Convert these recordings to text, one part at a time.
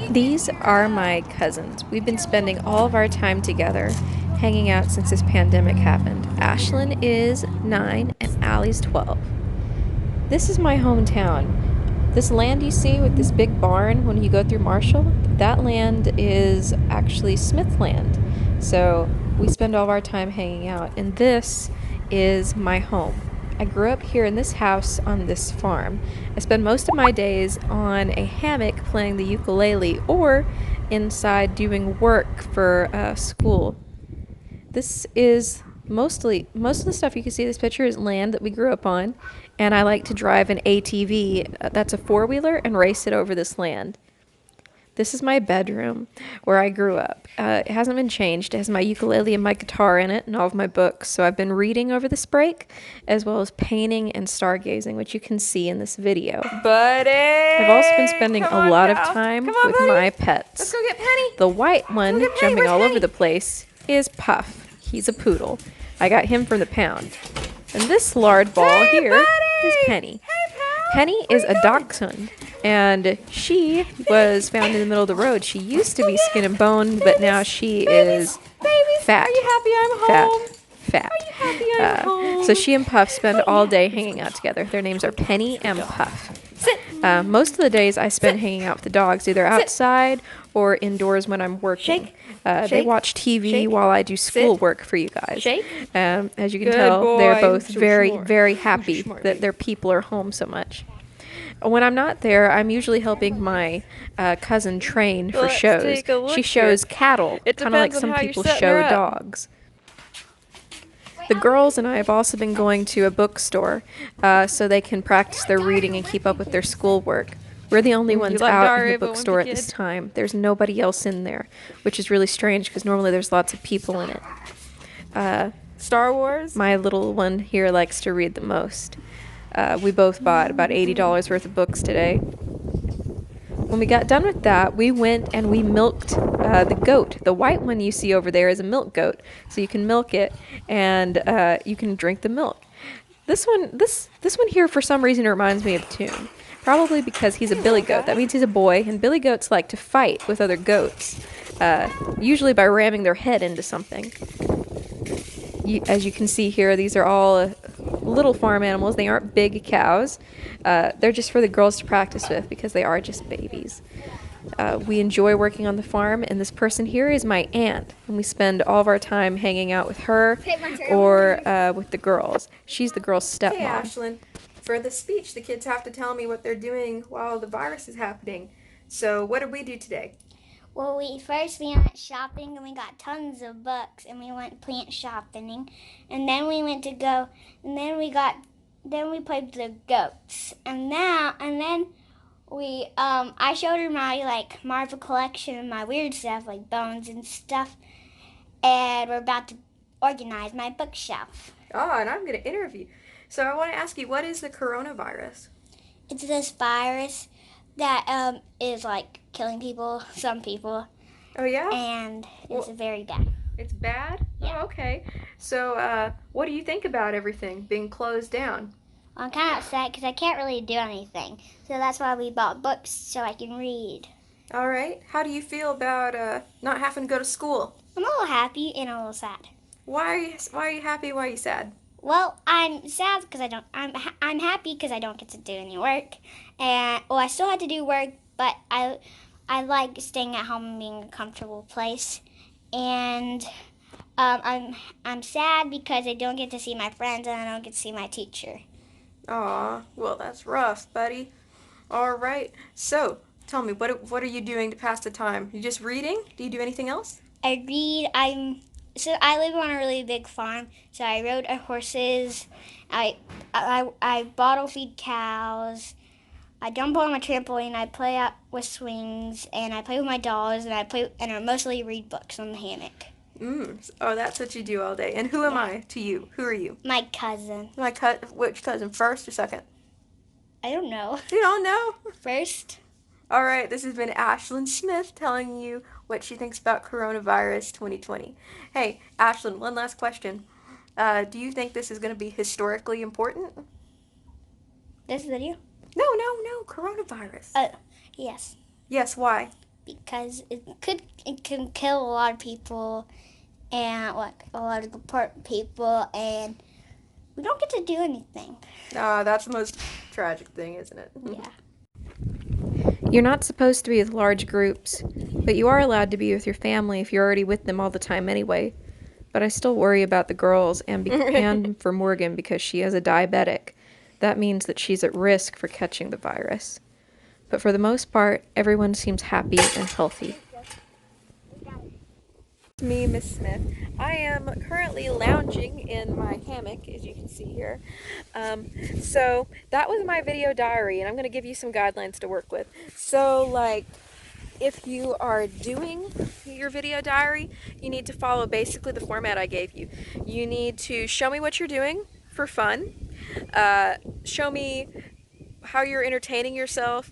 These are my cousins. We've been spending all of our time together, hanging out since this pandemic happened. Ashlyn is 9 and Allie's 12. This is my hometown. This land you see with this big barn when you go through Marshall, that land is actually Smith land. So we spend all of our time hanging out, and this is my home. I grew up here in this house on this farm. I spend most of my days on a hammock playing the ukulele or inside doing work for school. This is most of the stuff you can see in this picture is land that we grew up on, and I like to drive an ATV, that's a four-wheeler, and race it over this land. This is my bedroom where I grew up. It hasn't been changed. It has my ukulele and my guitar in it and all of my books. So I've been reading over this break, as well as painting and stargazing, which you can see in this video. Buddy! I've also been spending a lot of time with my pets. Let's go get Penny. The white one, Penny. jumping Where's all Penny? over the place, is Puff. He's a poodle. I got him from the pound. And this lard ball Hey, here buddy! is Penny. Hey, pal! Penny Where is you a going? dachshund, and she was found in the middle of the road. She used to be skin and bone, but now she is Babies, fat. are you happy I'm Fat. home? Fat. Are you happy I'm home? So she and Puff spend all day hanging out together. Their names are Penny and Puff. Sit. Most of the days I spend hanging out with the dogs, either outside or indoors when I'm working. Shake. They Shake. watch TV Shake. while I do school Sit. work for you guys. Shake. As you can Good tell, they're boy. both So very, smart. very So happy smart, that baby. their people are home so much. When I'm not there, I'm usually helping my cousin train for Let's shows. take a look She shows here. cattle, It kind of like depends on some how you're people setting show her up. dogs. The girls and I have also been going to a bookstore so they can practice their reading and keep up with their schoolwork. We're the only You ones like out Diary in of the a Wimpy bookstore at this Kid? time. There's nobody else in there, which is really strange because normally there's lots of people in it. Star Wars? My little one here likes to read the most. We both bought about $80 worth of books today. When we got done with that, we went and we milked the goat. The white one you see over there is a milk goat, so you can milk it and you can drink the milk. This one here, for some reason, reminds me of Toon. Probably because he's a billy goat. That means he's a boy, and billy goats like to fight with other goats, usually by ramming their head into something. As you can see here, these are all little farm animals. They aren't big cows. They're just for the girls to practice with because they are just babies. We enjoy working on the farm, and this person here is my aunt, and we spend all of our time hanging out with her or with the girls. She's the girl's stepmom. Hey, Ashlyn. For the speech, the kids have to tell me what they're doing while the virus is happening. So, what did we do today? Well, we went shopping and we got tons of books and we went plant shopping and then we went to go and then we played the goats and then we I showed her my Marvel collection and my weird stuff like bones and stuff, and we're about to organize my bookshelf. Oh, and I'm going to interview. So, I want to ask you, what is the coronavirus? It's this virus that is killing people, some people, Oh, yeah? and it's Well- very bad. It's bad? Yeah. Oh, okay. So, what do you think about everything being closed down? I'm kind of upset because I can't really do anything. So that's why we bought books so I can read. All right. How do you feel about not having to go to school? I'm a little happy and a little sad. Why are you happy? Why are you sad? Well, I'm sad because I'm happy because I don't get to do any work, and I still had to do work, but I like staying at home and being in a comfortable place, and I'm sad because I don't get to see my friends and I don't get to see my teacher. Aw, well, that's rough, buddy. All right. So, tell me, what are you doing to pass the time? You just reading? Do you do anything else? I read. I live on a really big farm, so I rode horses. I bottle feed cows. I jump on my trampoline. I play out with swings, and I play with my dolls, and I mostly read books on the hammock. Oh, that's what you do all day. And who am I to you? Who are you? My cousin. Which cousin? First or second? I don't know. You don't know? First. All right, this has been Ashlyn Smith telling you what she thinks about coronavirus 2020. Hey, Ashlyn, one last question. Do you think this is going to be historically important? This video? No, coronavirus. Yes. Yes, why? because it can kill a lot of people and like a lot of important people, and we don't get to do anything. That's the most tragic thing, isn't it? Yeah. You're not supposed to be with large groups, but you are allowed to be with your family if you're already with them all the time anyway. But I still worry about the girls and for Morgan because she has a diabetic. That means that she's at risk for catching the virus. But for the most part, everyone seems happy and healthy. Me, Miss Smith. I am currently lounging in my hammock, as you can see here. So that was my video diary, and I'm going to give you some guidelines to work with. So, like, if you are doing your video diary, you need to follow basically the format I gave you. You need to show me what you're doing for fun, show me how you're entertaining yourself,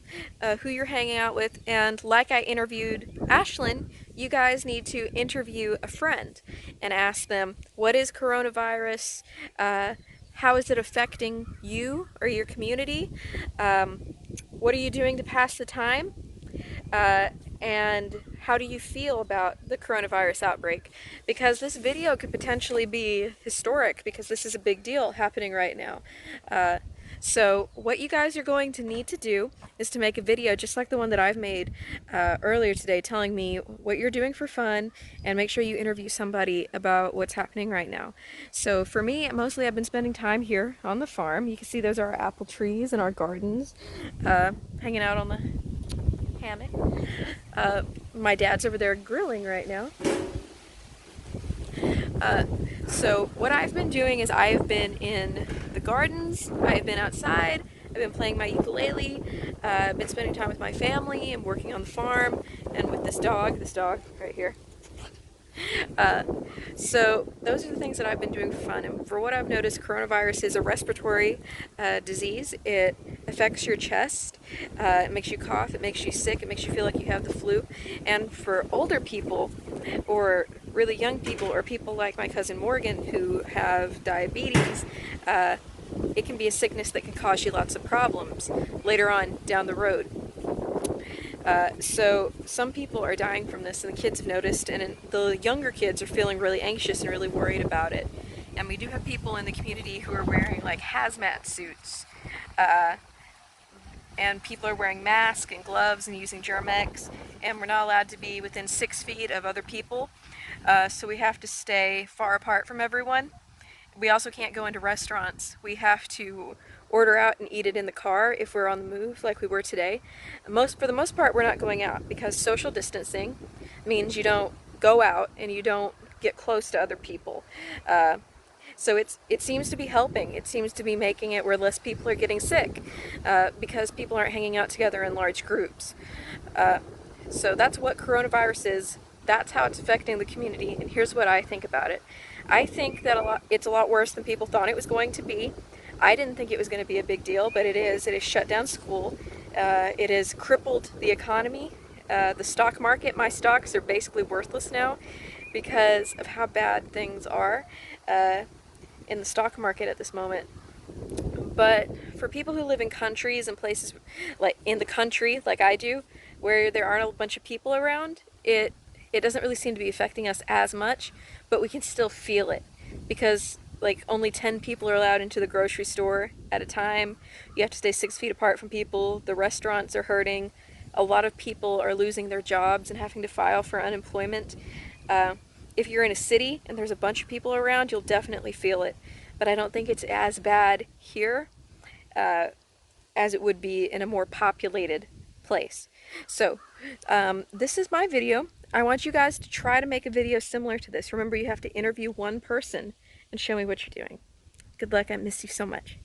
who you're hanging out with, and like I interviewed Ashlyn, you guys need to interview a friend and ask them, what is coronavirus? How is it affecting you or your community? What are you doing to pass the time? And how do you feel about the coronavirus outbreak? Because this video could potentially be historic because this is a big deal happening right now. So what you guys are going to need to do is to make a video just like the one that I've made earlier today, telling me what you're doing for fun, and make sure you interview somebody about what's happening right now. So for me, mostly I've been spending time here on the farm. You can see those are our apple trees and our gardens, hanging out on the hammock. My dad's over there grilling right now. So what I've been doing is I've been in the gardens, I've been outside, I've been playing my ukulele, I've been spending time with my family and working on the farm, and with this dog right here. So those are the things that I've been doing for fun. And for what I've noticed, coronavirus is a respiratory disease. It affects your chest, it makes you cough, it makes you sick, it makes you feel like you have the flu. And for older people or really young people or people like my cousin Morgan who have diabetes, it can be a sickness that can cause you lots of problems later on down the road. So some people are dying from this, and the kids have noticed, and the younger kids are feeling really anxious and really worried about it. And we do have people in the community who are wearing like hazmat suits, and people are wearing masks and gloves and using Germ-X, and we're not allowed to be within 6 feet of other people, so we have to stay far apart from everyone. We also can't go into restaurants. We have to order out and eat it in the car if we're on the move like we were today. For the most part, we're not going out because social distancing means you don't go out and you don't get close to other people. So it seems to be helping. It seems to be making it where less people are getting sick because people aren't hanging out together in large groups. So that's what coronavirus is. That's how it's affecting the community, and here's what I think about it. I think that it's a lot worse than people thought it was going to be. I didn't think it was going to be a big deal, but it is. It has shut down school. It has crippled the economy. The stock market, my stocks are basically worthless now because of how bad things are in the stock market at this moment. But for people who live in countries and places like in the country, like I do, where there aren't a bunch of people around, it doesn't really seem to be affecting us as much, but we can still feel it because like only 10 people are allowed into the grocery store at a time. You have to stay 6 feet apart from people. The restaurants are hurting. A lot of people are losing their jobs and having to file for unemployment. If you're in a city and there's a bunch of people around, you'll definitely feel it. But I don't think it's as bad here as it would be in a more populated place. So this is my video. I want you guys to try to make a video similar to this. Remember, you have to interview one person and show me what you're doing. Good luck. I miss you so much.